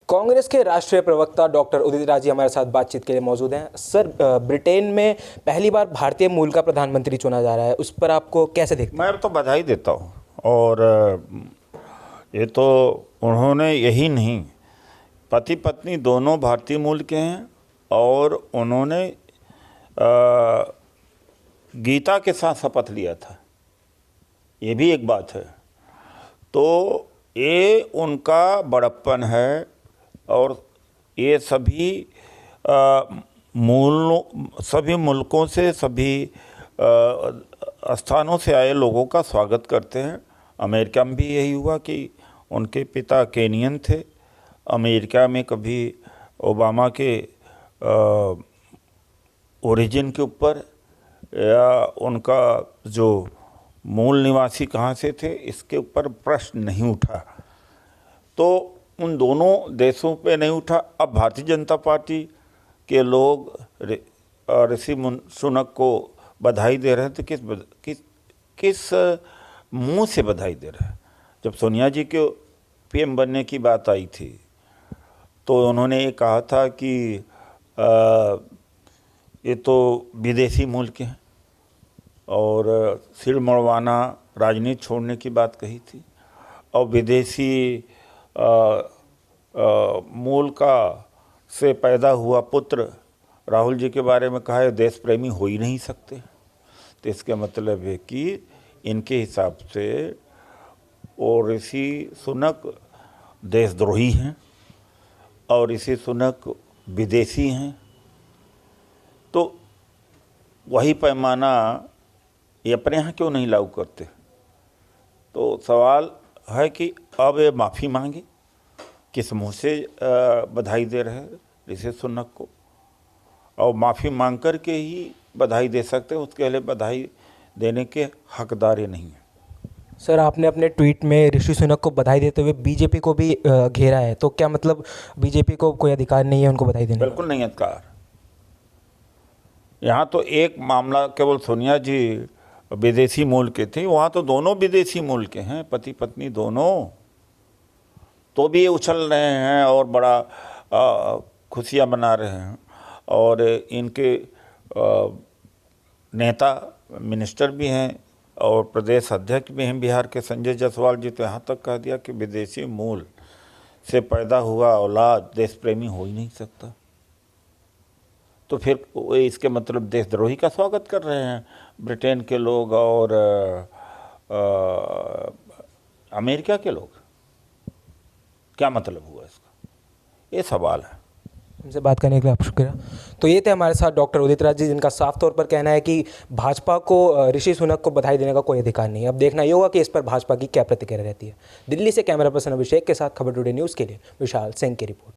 कांग्रेस के राष्ट्रीय प्रवक्ता डॉक्टर उदित राज जी हमारे साथ बातचीत के लिए मौजूद हैं। सर, ब्रिटेन में पहली बार भारतीय मूल का प्रधानमंत्री चुना जा रहा है, उस पर आपको कैसे देखते हैं? मैं तो बधाई देता हूँ। और ये तो उन्होंने यही नहीं, पति पत्नी दोनों भारतीय मूल के हैं और उन्होंने गीता के साथ शपथ लिया था, ये भी एक बात है। तो ये उनका बड़प्पन है। और ये सभी मुल्कों से, सभी स्थानों से आए लोगों का स्वागत करते हैं। अमेरिका में भी यही हुआ कि उनके पिता केनियन थे। अमेरिका में कभी ओबामा के ओरिजिन के ऊपर या उनका जो मूल निवासी कहाँ से थे इसके ऊपर प्रश्न नहीं उठा, तो उन दोनों देशों पे नहीं उठा। अब भारतीय जनता पार्टी के लोग ऋषि सुनक को बधाई दे रहे हैं, तो किस मुंह से बधाई दे रहे हैं? जब सोनिया जी के पीएम बनने की बात आई थी तो उन्होंने ये कहा था कि ये तो विदेशी मूल के हैं और सिर मुड़वाना, राजनीति छोड़ने की बात कही थी। और विदेशी मूल का से पैदा हुआ पुत्र राहुल जी के बारे में कहा है देश प्रेमी हो ही नहीं सकते। तो इसका मतलब है कि इनके हिसाब से और ऋषि सुनक देशद्रोही हैं और ऋषि सुनक विदेशी हैं। तो वही पैमाना ये अपने यहाँ क्यों नहीं लागू करते? तो सवाल है कि अब ये माफ़ी मांगे, किस मुँह से बधाई दे रहे हैं ऋषि सुनक को, और माफ़ी मांग कर के ही बधाई दे सकते हैं, उसके लिए बधाई देने के हकदार ये नहीं है। सर, आपने अपने ट्वीट में ऋषि सुनक को बधाई देते हुए बीजेपी को भी घेरा है, तो क्या मतलब बीजेपी को कोई अधिकार नहीं है उनको बधाई देने? बिल्कुल नहीं अधिकार। यहाँ तो एक मामला केवल सोनिया जी विदेशी मूल के थे, वहाँ तो दोनों विदेशी मूल के हैं, पति पत्नी दोनों। तो भी ये उछल रहे हैं और बड़ा खुशियाँ मना रहे हैं। और इनके नेता मिनिस्टर भी हैं और प्रदेश अध्यक्ष भी हैं बिहार के, संजय जायसवाल जी, तो यहाँ तक कह दिया कि विदेशी मूल से पैदा हुआ औलाद देश प्रेमी हो ही नहीं सकता। तो फिर इसके मतलब देशद्रोही का स्वागत कर रहे हैं ब्रिटेन के लोग और अमेरिका के लोग। क्या मतलब हुआ इसका? ये सवाल है। हमसे बात करने के लिए आप शुक्रिया। तो ये थे हमारे साथ डॉक्टर उदित राज जी, जिनका साफ तौर पर कहना है कि भाजपा को ऋषि सुनक को बधाई देने का कोई अधिकार नहीं है। अब देखना ये होगा कि इस पर भाजपा की क्या प्रतिक्रिया रहती है। दिल्ली से कैमरा पर्सन अभिषेक के साथ खबर टुडे न्यूज़ के लिए विशाल सिंह की रिपोर्ट।